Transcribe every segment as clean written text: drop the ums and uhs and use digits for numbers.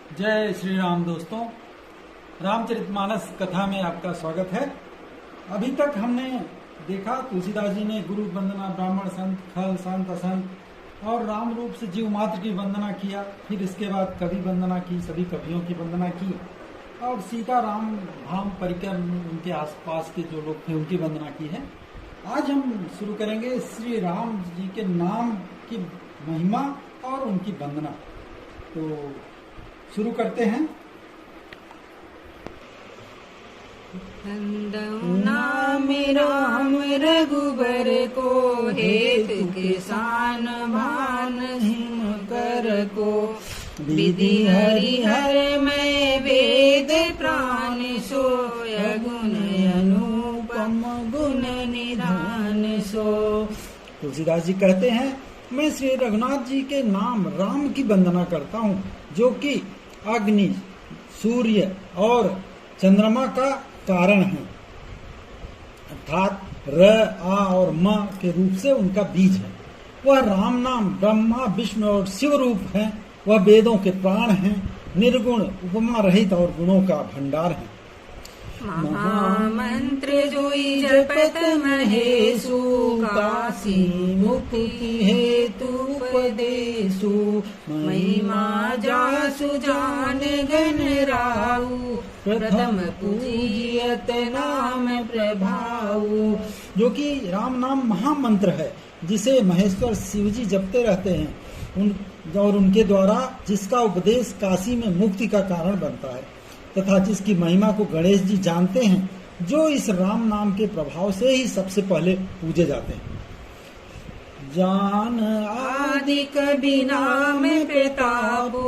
जय श्री राम दोस्तों, रामचरितमानस कथा में आपका स्वागत है। अभी तक हमने देखा तुलसीदास जी ने गुरु वंदना, ब्राह्मण, संत, खल, संत, असंत और राम रूप से जीव मात्र की वंदना किया। फिर इसके बाद कवि वंदना की, सभी कवियों की वंदना की और सीता राम धाम परिकर उनके आसपास के जो लोग थे उनकी वंदना की है। आज हम शुरू करेंगे श्री राम जी के नाम की महिमा और उनकी वंदना। तो शुरू करते हैं। नाम राम रघुबर को, हेतु किसान भान हिम कर को। विधि हरिहर में वेद प्राण सोय, गुण अनुपम गुण निधान सो। तुलसीदास जी कहते हैं, मैं श्री रघुनाथ जी के नाम राम की वंदना करता हूँ, जो कि अग्नि, सूर्य और चंद्रमा का कारण है, अर्थात र, आ और म के रूप से उनका बीज है। वह राम नाम ब्रह्मा, विष्णु और शिव रूप है। वह वेदों के प्राण हैं, निर्गुण, उपमा रहित और गुणों का भंडार है। महामंत्र जोई जपत महेशु, काशी मुक्ति हेतु उपदेशु। महिमा जासु जान गण राउ, प्रथम पूजियत नाम प्रभाऊ। जो कि राम नाम महामंत्र है, जिसे महेश्वर शिव जी जपते रहते हैं और उनके द्वारा जिसका उपदेश काशी में मुक्ति का कारण बनता है, तथा जिसकी महिमा को गणेश जी जानते हैं, जो इस राम नाम के प्रभाव से ही सबसे पहले पूजे जाते हैं। जान आदि कभी नाम प्रतापु,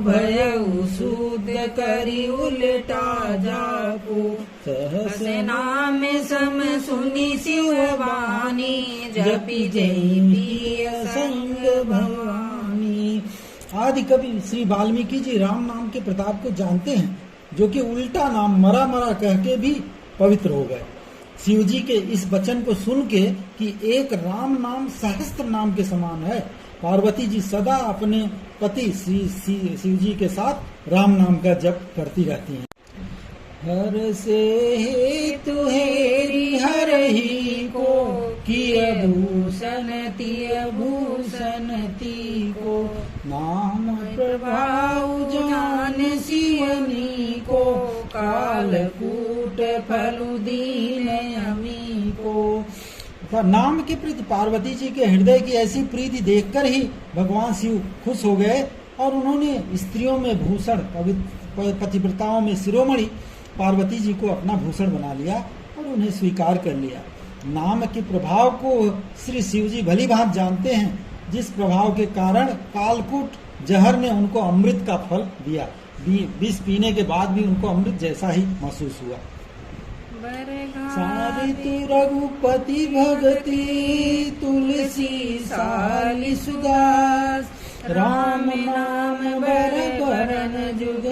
भयउ सूद करि उलटा जापु। सहस नाम सम सुनि शिव वाणी, जपि जय प्रिय संग भवानी। आदि कवि श्री वाल्मीकि जी राम नाम के प्रताप को जानते हैं, जो कि उल्टा नाम मरा मरा कह के भी पवित्र हो गए। शिव जी के इस वचन को सुन के कि एक राम नाम सहस्त्र नाम के समान है, पार्वती जी सदा अपने पति शिव जी के साथ राम नाम का जप करती रहती हैं। हर से हेतु हेरि हर ही को, किय भूषण तिय भूषण ती को। नाम प्रभाव जान शिवनी को, कालकूट फलु दीन अमी को। नाम के प्रति पार्वती जी के हृदय की ऐसी प्रीति देखकर ही भगवान शिव खुश हो गए और उन्होंने स्त्रियों में भूषण, पतिव्रताओं में शिरोमणि पार्वती जी को अपना भूषण बना लिया और उन्हें स्वीकार कर लिया। नाम के प्रभाव को श्री शिव जी भली भांति जानते हैं, जिस प्रभाव के कारण कालकूट जहर ने उनको अमृत का फल दिया। विष पीने के बाद भी उनको अमृत जैसा ही महसूस हुआ। सारितु रघुपति भगति, तुलसी साली सुदास। राम नाम बर बरन जुग,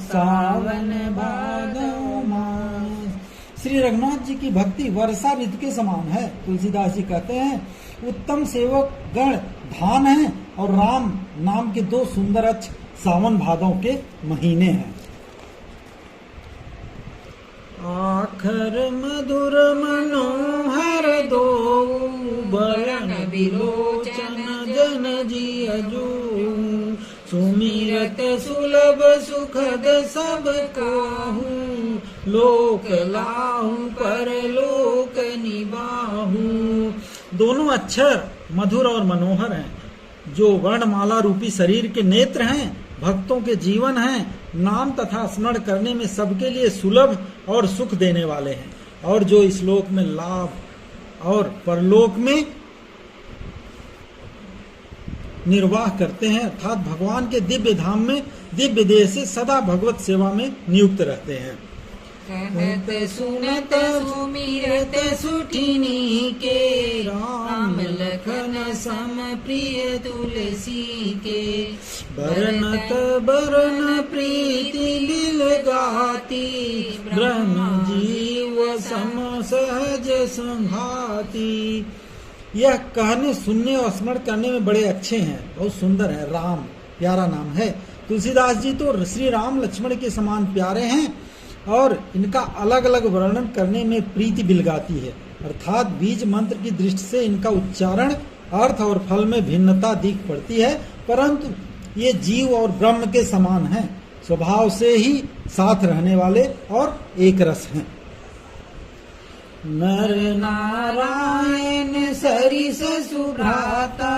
सावन भादौ मास। श्री रघुनाथ जी की भक्ति वर्षा ऋतु के समान है। तुलसीदास जी कहते हैं, उत्तम सेवक गण धान है और राम नाम के दो सुंदर अक्षर सावन भादौ के महीने हैं। आखर मधुर मनोहर दो, बरन विलोचन जन जी अजू। सुमिरत सुलभ सुखद सब काहू, लोक लाहू पर लोक निबाहू। दोनों अक्षर मधुर और मनोहर हैं, जो वर्णमाला रूपी शरीर के नेत्र हैं, भक्तों के जीवन हैं, नाम तथा स्मरण करने में सबके लिए सुलभ और सुख देने वाले हैं, और जो इस लोक में लाभ और परलोक में निर्वाह करते हैं, अर्थात भगवान के दिव्य धाम में दिव्य देह से सदा भगवत सेवा में नियुक्त रहते हैं। कहत सुनत सुमिरत सुठिनी के, राम लखन सम प्रिय तुलसी के। बरनत बरन प्रीति लील गाती, ब्रह्म जीव सम सहज संघाती। यह कहने, सुनने और स्मरण करने में बड़े अच्छे हैं, बहुत सुंदर है। राम प्यारा नाम है तुलसीदास जी तो श्री राम लक्ष्मण के समान प्यारे हैं और इनका अलग अलग वर्णन करने में प्रीति बिलगाती है, अर्थात बीज मंत्र की दृष्टि से इनका उच्चारण, अर्थ और फल में भिन्नता दिख पड़ती है, परंतु ये जीव और ब्रह्म के समान हैं, स्वभाव से ही साथ रहने वाले और एक रस हैं। नर नारायण सरिस सुभ्राता,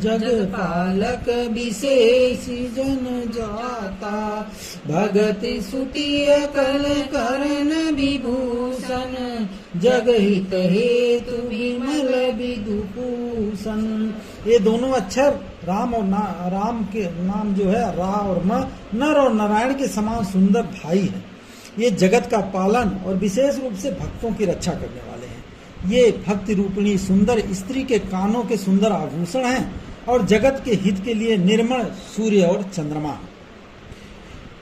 जग पालक विशेष जन जाता, भगत सुतिय कल करण विभूषण, जग हित हेतु विमल विदुभूषण। ये दोनों अक्षर राम और राम के नाम जो है रा और म, नर और नारायण के समान सुंदर भाई है। ये जगत का पालन और विशेष रूप से भक्तों की रक्षा करने वाले हैं। ये भक्ति रूपिणी सुंदर स्त्री के कानों के सुंदर आभूषण हैं और जगत के हित के लिए निर्मल सूर्य और चंद्रमा।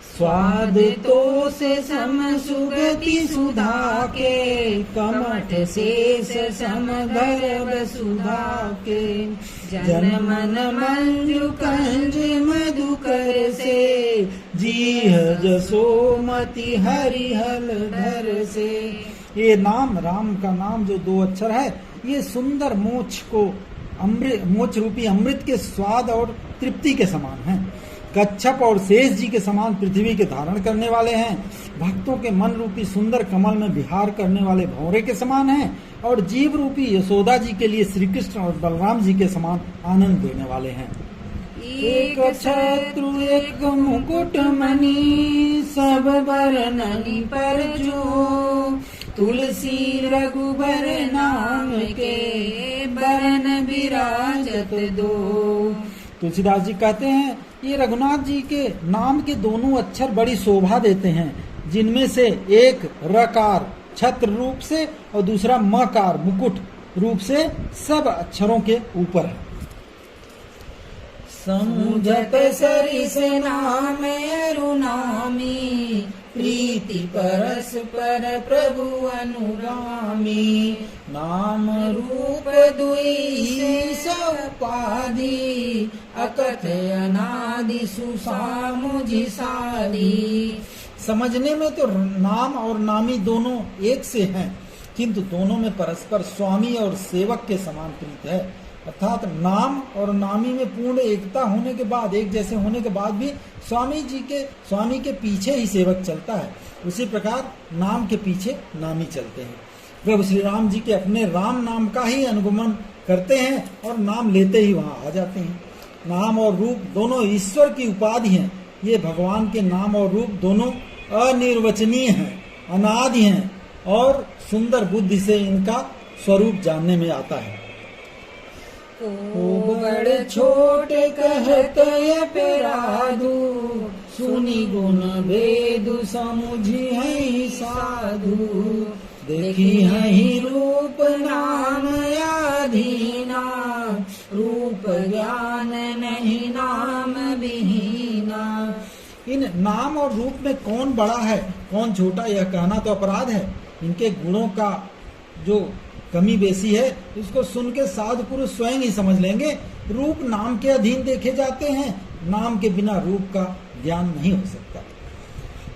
स्वाद तो से सम सुगति सुधा के, कमठ शेष सम गर्भ सुधा के, जन मन मंजु कंज मधुकर से, जीह जसोमति हरिहल धर से। ये नाम, राम का नाम जो दो अक्षर है, ये सुंदर मोक्ष को मोक्ष रूपी अमृत के स्वाद और तृप्ति के समान है। कच्छप और शेष जी के समान पृथ्वी के धारण करने वाले हैं, भक्तों के मन रूपी सुंदर कमल में विहार करने वाले भंवरे के समान हैं और जीव रूपी यशोदा जी के लिए श्री कृष्ण और बलराम जी के समान आनंद देने वाले हैं। एक छत्रु एक मुकुट मणि, सब बरननि पर जो, तुलसी रघुबर नाम के, बरन विराजत दो। तुलसीदास जी कहते हैं ये रघुनाथ जी के नाम के दोनों अक्षर बड़ी शोभा देते हैं, जिनमें से एक रकार छत्र रूप से और दूसरा मकार मुकुट रूप से सब अक्षरों के ऊपर है। समुझत सरिस नाम अरुणामी, प्रीति परस्पर प्रभु अनुगामी, नाम रूप दुई सौपाधि, अकथ अनादि सुसामुझि साधी। समझने में तो नाम और नामी दोनों एक से हैं, किंतु दोनों में परस्पर स्वामी और सेवक के समान प्रीत है, अर्थात नाम और नामी में पूर्ण एकता होने के बाद, एक जैसे होने के बाद भी स्वामी के पीछे ही सेवक चलता है, उसी प्रकार नाम के पीछे नामी चलते हैं। प्रभु श्री राम जी के अपने राम नाम का ही अनुगमन करते हैं और नाम लेते ही वहां आ जाते हैं। नाम और रूप दोनों ईश्वर की उपाधि हैं। ये भगवान के नाम और रूप दोनों अनिर्वचनीय हैं, अनादि हैं और सुंदर बुद्धि से इनका स्वरूप जानने में आता है। को बड़ छोट कहत अपराधु, सुनि गुण भेदु समुझि है साधु, देखी है रूप नाम अधीना, रूप ज्ञान नहीं नाम विहीना। इन नाम और रूप में कौन बड़ा है कौन छोटा यह कहना तो अपराध है। इनके गुणों का जो कमी बेसी है इसको सुन के साधु पुरुष स्वयं ही समझ लेंगे। रूप नाम के अधीन देखे जाते हैं, नाम के बिना रूप का ज्ञान नहीं हो सकता।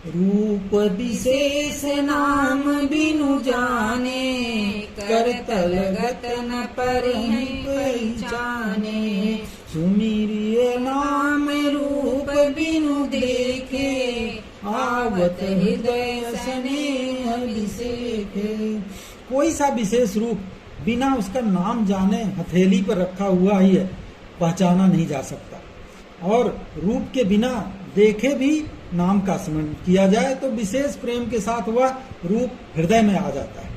रूप विशेष नाम बिनु जाने, करतल गत न परिहि पहचाने, सुमिरिय नाम रूप बिनु देखे, आवत हृदय स्नेह विसेखे। कोई सा विशेष रूप बिना उसका नाम जाने हथेली पर रखा हुआ ही है, पहचाना नहीं जा सकता। और रूप के बिना देखे भी नाम का स्मरण किया जाए तो विशेष प्रेम के साथ वह रूप हृदय में आ जाता है।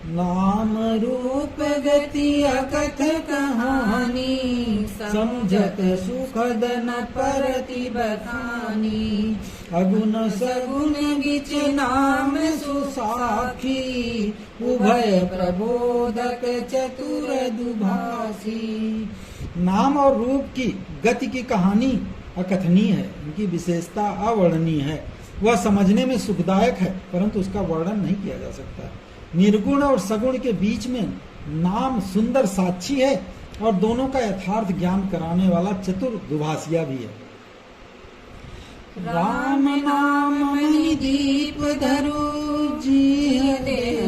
नाम रूप गति अकथ कहानी, समझत सुखद न परति बखानी, अगुण सगुण बिच नाम सुसाखी, उभय प्रबोधक चतुर दुभाषी। नाम और रूप की गति की कहानी अकथनीय है, इनकी विशेषता अवर्णनीय है। वह समझने में सुखदायक है परंतु उसका वर्णन नहीं किया जा सकता। निर्गुण और सगुण के बीच में नाम सुंदर साक्षी है और दोनों का यथार्थ ज्ञान कराने वाला चतुर दुभाषिया भी है। राम नाम मणि दीप धरो जी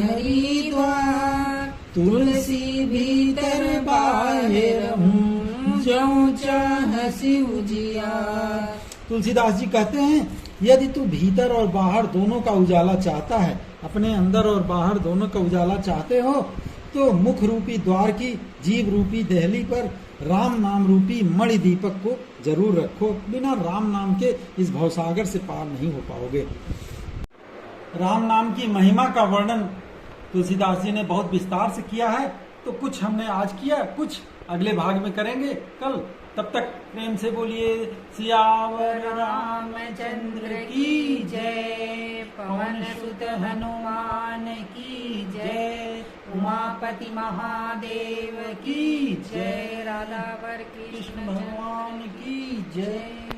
हरिद्वार तुलसी भीतर बाहिर हूँ जो चाह शिव जियार। तुलसीदास जी कहते हैं यदि तू भीतर और बाहर दोनों का उजाला चाहता है, अपने अंदर और बाहर दोनों का उजाला चाहते हो, तो मुख रूपी द्वार की जीव रूपी देहली पर राम नाम रूपी मणि दीपक को जरूर रखो। बिना राम नाम के इस भवसागर से पार नहीं हो पाओगे। राम नाम की महिमा का वर्णन तुलसीदास जी ने बहुत विस्तार से किया है, तो कुछ हमने आज किया, कुछ अगले भाग में करेंगे कल। तब तक प्रेम से बोलिए सियावर रामचंद्र की जय, पवन सुत हनुमान की जय, उमापति महादेव की जय, राधावर कृष्ण भगवान की जय।